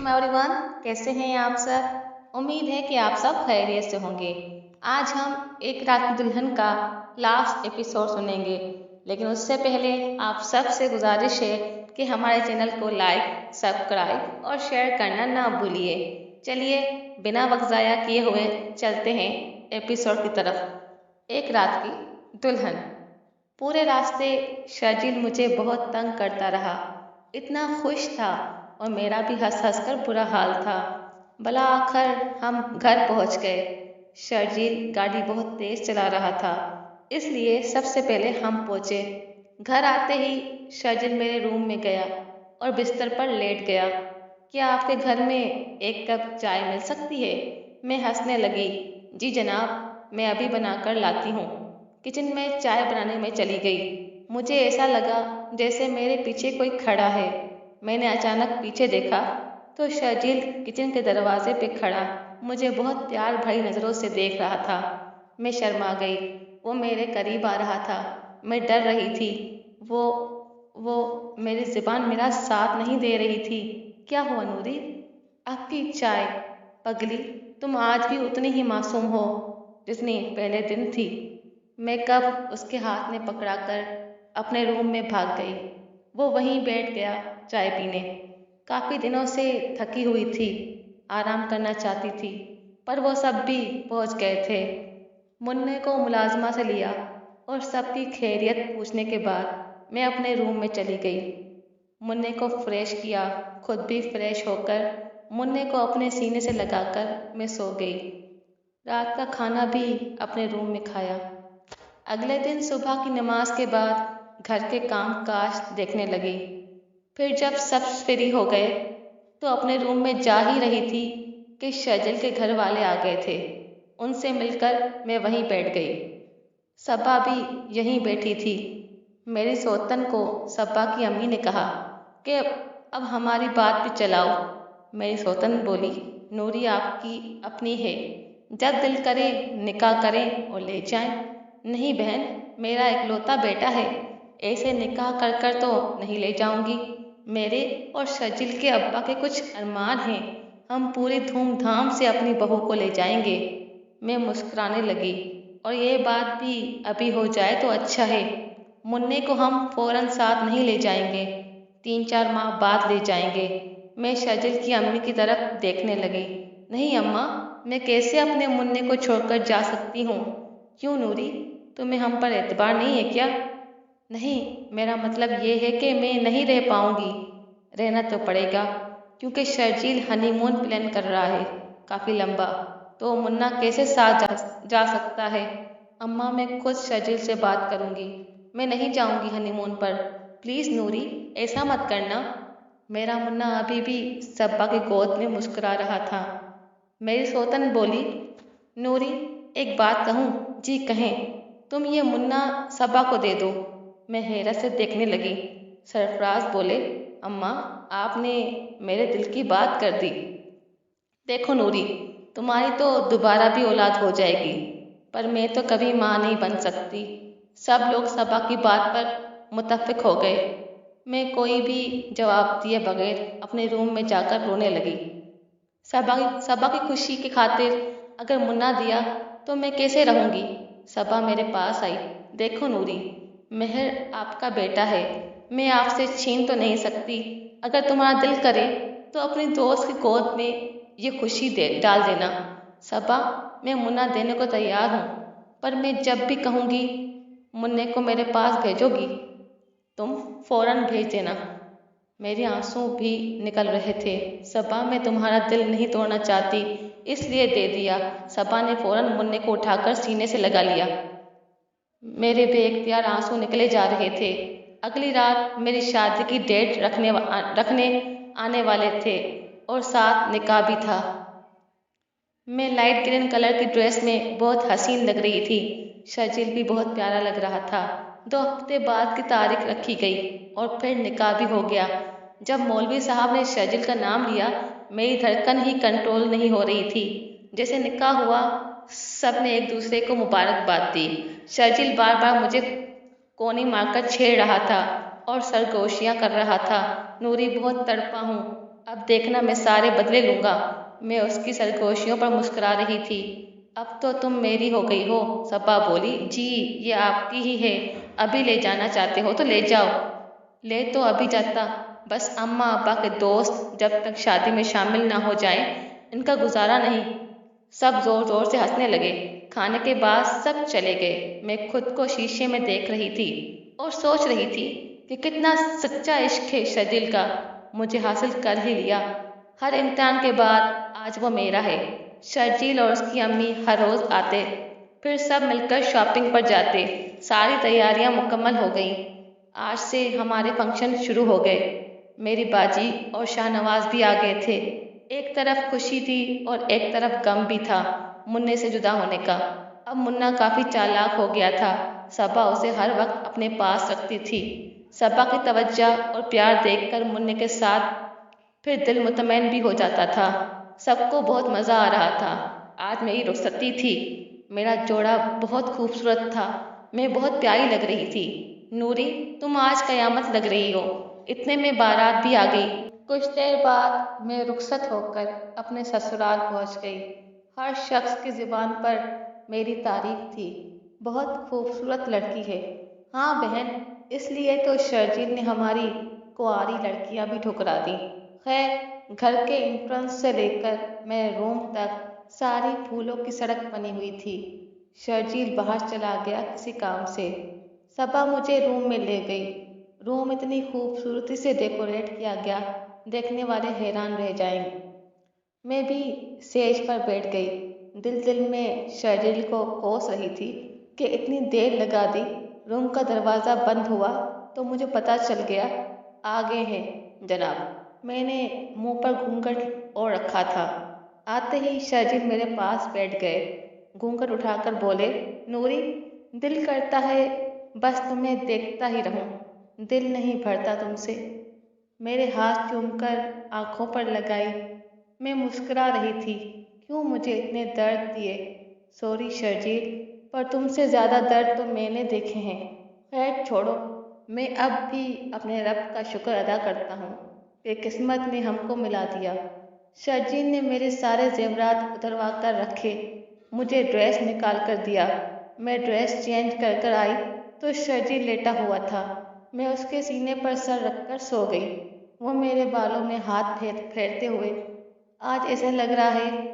Welcome everyone. कैसे हैं आप सब? उम्मीद है कि आप सब खैरियत से होंगे। आज हम एक रात की दुल्हन का लास्ट एपिसोड सुनेंगे, लेकिन उससे पहले आप सबसे गुजारिश है कि हमारे चैनल को लाइक, सब्सक्राइब और शेयर करना ना भूलिए। चलिए बिना वक्त ज़ाया किए हुए चलते हैं एपिसोड की तरफ। एक रात की दुल्हन। पूरे रास्ते शर्जील मुझे बहुत तंग करता रहा। इतना खुश था और मेरा भी हंस हंस कर बुरा हाल था। भला आखिर हम घर पहुंच गए। शर्जील गाड़ी बहुत तेज चला रहा था, इसलिए सबसे पहले हम पहुंचे। घर आते ही शर्जील मेरे रूम में गया और बिस्तर पर लेट गया। क्या आपके घर में एक कप चाय मिल सकती है? मैं हंसने लगी। जी जनाब, मैं अभी बनाकर लाती हूँ। किचन में चाय बनाने में चली गई। मुझे ऐसा लगा जैसे मेरे पीछे कोई खड़ा है। मैंने अचानक पीछे देखा तो शर्जील किचन के दरवाजे पे खड़ा मुझे बहुत प्यार भरी नज़रों से देख रहा था। मैं शर्मा गई। वो मेरे करीब आ रहा था। मैं डर रही थी। वो मेरी ज़ुबान मेरा साथ नहीं दे रही थी। क्या हुआ नूरी? आपकी चाय। पगली, तुम आज भी उतनी ही मासूम हो जितनी पहले दिन थी। मैं कब उसके हाथ में पकड़ाकर अपने रूम में भाग गई। वो वहीं बैठ गया चाय पीने। काफ़ी दिनों से थकी हुई थी, आराम करना चाहती थी, पर वो सब भी पहुंच गए थे। मुन्ने को मुलाजमा से लिया और सबकी खैरियत पूछने के बाद मैं अपने रूम में चली गई। मुन्ने को फ्रेश किया, खुद भी फ्रेश होकर मुन्ने को अपने सीने से लगाकर मैं सो गई। रात का खाना भी अपने रूम में खाया। अगले दिन सुबह की नमाज के बाद घर के काम काज देखने लगी। फिर जब सब फ्री हो गए तो अपने रूम में जा ही रही थी कि शर्जील के घर वाले आ गए थे। उनसे मिलकर मैं वहीं बैठ गई। सब्बा भी यहीं बैठी थी। मेरी सौतन को सब्बा की अम्मी ने कहा कि अब हमारी बात भी चलाओ। मेरी सौतन बोली, नूरी आपकी अपनी है, जब दिल करे निकाह करें और ले जाएं। नहीं बहन, मेरा इकलौता बेटा है, ऐसे निकाह कर कर तो नहीं ले जाऊंगी। मेरे और शर्जील के अब्बा के कुछ अरमान हैं, हम पूरी धूमधाम से अपनी बहू को ले जाएंगे। मैं मुस्कुराने लगी। और ये बात भी अभी हो जाए तो अच्छा है। मुन्ने को हम फौरन साथ नहीं ले जाएंगे, 3-4 माह बाद ले जाएंगे। मैं शर्जील की अम्मी की तरफ देखने लगी। नहीं अम्मा, मैं कैसे अपने मुन्ने को छोड़कर जा सकती हूँ? क्यों नूरी, तुम्हें हम पर एतबार नहीं है क्या? नहीं, मेरा मतलब ये है कि मैं नहीं रह पाऊंगी। रहना तो पड़ेगा, क्योंकि शर्जील हनीमून प्लान कर रहा है, काफ़ी लंबा। तो मुन्ना कैसे साथ जा सकता है? अम्मा, मैं खुद शर्जील से बात करूंगी। मैं नहीं जाऊंगी हनीमून पर। प्लीज़ नूरी, ऐसा मत करना। मेरा मुन्ना अभी भी सब्बा की गोद में मुस्कुरा रहा था। मेरी सौतन बोली, नूरी एक बात कहूँ? जी कहें। तुम ये मुन्ना सब्बा को दे दो। मैं हैरत से देखने लगी। सरफराज बोले, अम्मा, आपने मेरे दिल की बात कर दी। देखो नूरी, तुम्हारी तो दोबारा भी औलाद हो जाएगी, पर मैं तो कभी माँ नहीं बन सकती। सब लोग सब्बा की बात पर मुत्तफिक हो गए। मैं कोई भी जवाब दिए बगैर अपने रूम में जाकर रोने लगी। सबा की खुशी की खातिर अगर मुन्ना दिया तो मैं कैसे रहूंगी? सबा मेरे पास आई। देखो नूरी, मेहर आपका बेटा है, मैं आपसे छीन तो नहीं सकती। अगर तुम्हारा दिल करे तो अपनी दोस्त की गोद में ये खुशी डाल देना। सबा, मैं मुन्ना देने को तैयार हूँ, पर मैं जब भी कहूँगी मुन्ने को मेरे पास भेजोगी, तुम फौरन भेज देना। मेरे आंसू भी निकल रहे थे। सबा, मैं तुम्हारा दिल नहीं तोड़ना चाहती, इसलिए दे दिया। सबा ने फौरन मुन्ने को उठाकर सीने से लगा लिया। मेरे बेख्तियार आंसू निकले जा रहे थे। अगली रात मेरी शादी की डेट रखने आने वाले थे और साथ निकाह भी था। मैं लाइट ग्रीन कलर की ड्रेस में बहुत हसीन लग रही थी। शर्जील भी बहुत प्यारा लग रहा था। 2 हफ्ते बाद की तारीख रखी गई और फिर निकाह भी हो गया। जब मौलवी साहब ने शर्जील का नाम लिया, मेरी धड़कन ही कंट्रोल नहीं हो रही थी। जैसे निकाह हुआ, सब ने एक दूसरे को मुबारकबाद दी। शर्जील बार बार मुझे कोनी मारकर छेड़ रहा था और सरगोशियाँ कर रहा था। नूरी, बहुत तड़पा हूँ, अब देखना मैं सारे बदले लूँगा। मैं उसकी सरगोशियों पर मुस्कुरा रही थी। अब तो तुम मेरी हो गई हो, सबा बोली। जी, ये आपकी ही है। अभी ले जाना चाहते हो तो ले जाओ। ले तो अभी जाता, बस अम्मा अब्बा के दोस्त जब तक शादी में शामिल ना हो जाएं, इनका गुजारा नहीं। सब जोर जोर से हंसने लगे। खाने के बाद सब चले गए। मैं खुद को शीशे में देख रही थी और सोच रही थी कि कितना सच्चा इश्क है शर्जिल का। मुझे हासिल कर ही लिया। हर इम्तिहान के बाद आज वो मेरा है। शर्जील और उसकी अम्मी हर रोज आते, फिर सब मिलकर शॉपिंग पर जाते। सारी तैयारियां मुकम्मल हो गईं। आज से हमारे फंक्शन शुरू हो गए। मेरी बाजी और शाहनवाज भी आ गए थे। एक तरफ खुशी थी और एक तरफ गम भी था मुन्ने से जुदा होने का। अब मुन्ना काफी चालाक हो गया था। सबा उसे हर वक्त अपने पास रखती थी। सबा की तवज्जो और प्यार देखकर मुन्ने के साथ फिर दिल मुतमैन भी हो जाता था। सबको बहुत मजा आ रहा था। आज मेरी रुखसती थी। मेरा जोड़ा बहुत खूबसूरत था। मैं बहुत प्यारी लग रही थी। नूरी, तुम आज कयामत लग रही हो। इतने में बारात भी आ गई। कुछ देर बाद मैं रुखसत होकर अपने ससुराल पहुंच गई। हर शख्स की जुबान पर मेरी तारीफ थी। बहुत खूबसूरत लड़की है। हाँ बहन, इसलिए तो शर्जील ने हमारी कुंवारी लड़कियां भी ठुकरा दी। खैर, घर के एंट्रेंस से लेकर मेरे रूम तक सारी फूलों की सड़क बनी हुई थी। शर्जील बाहर चला गया किसी काम से। सबा मुझे रूम में ले गई। रूम इतनी खूबसूरती से डेकोरेट किया गया, देखने वाले हैरान रह जाएंगे। मैं भी सेज पर बैठ गई। दिल दिल में शर्जील को कोस रही थी कि इतनी देर लगा दी। रूम का दरवाज़ा बंद हुआ तो मुझे पता चल गया आ गए हैं जनाब। मैंने मुंह पर घूंघट ओढ़ रखा था। आते ही शर्जील मेरे पास बैठ गए। घूंघट उठाकर बोले, नूरी, दिल करता है बस तुम्हें देखता ही रहूं। दिल नहीं भरता तुमसे। मेरे हाथ चूमकर आंखों पर लगाई। मैं मुस्कुरा रही थी। क्यों मुझे इतने दर्द दिए? सॉरी शर्जील, पर तुमसे ज़्यादा दर्द तो मैंने देखे हैं। खैर छोड़ो, मैं अब भी अपने रब का शुक्र अदा करता हूँ कि किस्मत ने हमको मिला दिया। शर्जील ने मेरे सारे जेवरात उतरवा कर रखे। मुझे ड्रेस निकाल कर दिया। मैं ड्रेस चेंज कर कर आई तो शर्जील लेटा हुआ था। मैं उसके सीने पर सर रखकर सो गई। वो मेरे बालों में हाथ फेरते हुए, आज ऐसा लग रहा है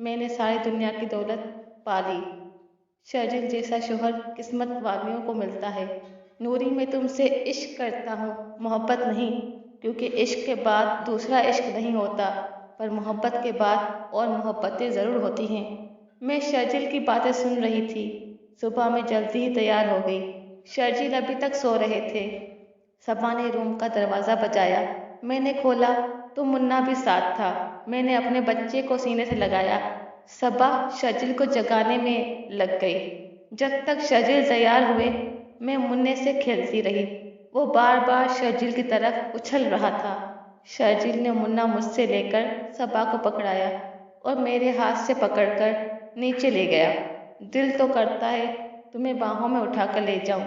मैंने सारी दुनिया की दौलत पा ली। शर्जिल जैसा शोहर किस्मत वालियों को मिलता है। नूरी, मैं तुमसे इश्क करता हूँ, मोहब्बत नहीं, क्योंकि इश्क के बाद दूसरा इश्क नहीं होता, पर मोहब्बत के बाद और मोहब्बतें ज़रूर होती हैं। मैं शर्जिल की बातें सुन रही थी। सुबह में जल्दी ही तैयार हो गई। शर्जिल अभी तक सो रहे थे। सबा ने रूम का दरवाज़ा बजाया। मैंने खोला तो मुन्ना भी साथ था। मैंने अपने बच्चे को सीने से लगाया। सबा शर्जिल को जगाने में लग गई। जब तक शर्जिल तैयार हुए, मैं मुन्ने से खेलती रही। वो बार बार शर्जिल की तरफ उछल रहा था। शर्जिल ने मुन्ना मुझसे लेकर सबा को पकड़ाया और मेरे हाथ से पकड़कर नीचे ले गया। दिल तो करता है तुम्हें बाहों में उठाकर ले जाऊं।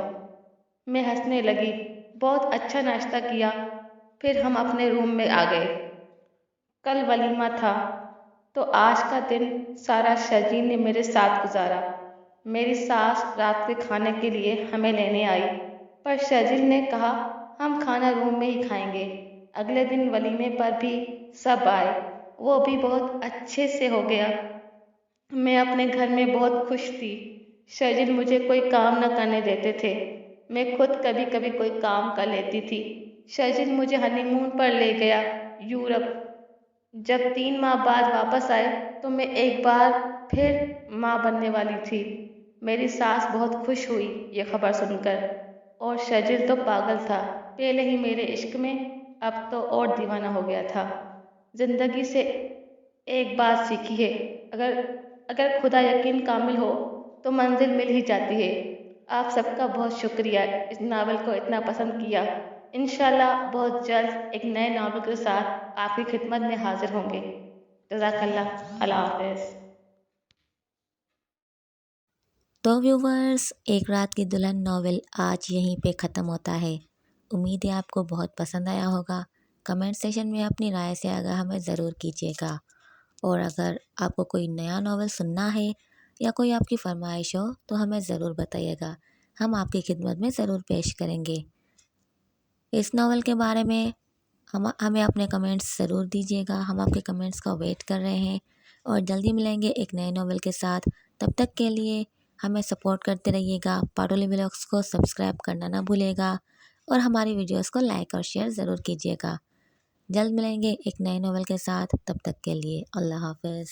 मैं हंसने लगी। बहुत अच्छा नाश्ता किया। फिर हम अपने रूम में आ गए। कल वलीमा था तो आज का दिन सारा शर्जील ने मेरे साथ गुजारा। मेरी सास रात के खाने के लिए हमें लेने आई, पर शर्जील ने कहा हम खाना रूम में ही खाएंगे। अगले दिन वलीमे पर भी सब आए। वो भी बहुत अच्छे से हो गया। मैं अपने घर में बहुत खुश थी। शर्जिल मुझे कोई काम न करने देते थे। मैं खुद कभी कभी कोई काम कर लेती थी। शर्जिल मुझे हनीमून पर ले गया, यूरोप। जब 3 माह बाद वापस आए तो मैं एक बार फिर माँ बनने वाली थी। मेरी सास बहुत खुश हुई ये खबर सुनकर, और शर्जिल तो पागल था पहले ही मेरे इश्क में, अब तो और दीवाना हो गया था। जिंदगी से एक बात सीखी है, अगर अगर खुदा यकीन कामिल हो तो मंजिल मिल ही जाती है। आप सबका बहुत शुक्रिया इस नावल को इतना पसंद किया। इंशाल्लाह बहुत जल्द एक नए नावल के साथ आपकी खिदमत में हाजिर होंगे। जज़ाकल्लाह, अल्लाह हाफ़िज़। तो व्यूवर्स, एक रात की दुल्हन नॉवेल आज यहीं पे ख़त्म होता है। उम्मीद है आपको बहुत पसंद आया होगा। कमेंट सेशन में अपनी राय से आगाह हमें ज़रूर कीजिएगा। और अगर आपको कोई नया नॉवेल सुनना है या कोई आपकी फरमाइश हो तो हमें ज़रूर बताइएगा, हम आपकी खिदमत में ज़रूर पेश करेंगे। इस नावल के बारे में हमें अपने कमेंट्स ज़रूर दीजिएगा, हम आपके कमेंट्स का वेट कर रहे हैं और जल्दी मिलेंगे एक नए नावल के साथ। तब तक के लिए हमें सपोर्ट करते रहिएगा। पाटोली व्लॉग्स को सब्सक्राइब करना ना भूलिएगा और हमारी वीडियोस को लाइक और शेयर ज़रूर कीजिएगा। जल्द मिलेंगे एक नए नावल के साथ, तब तक के लिए अल्लाह हाफ़िज़।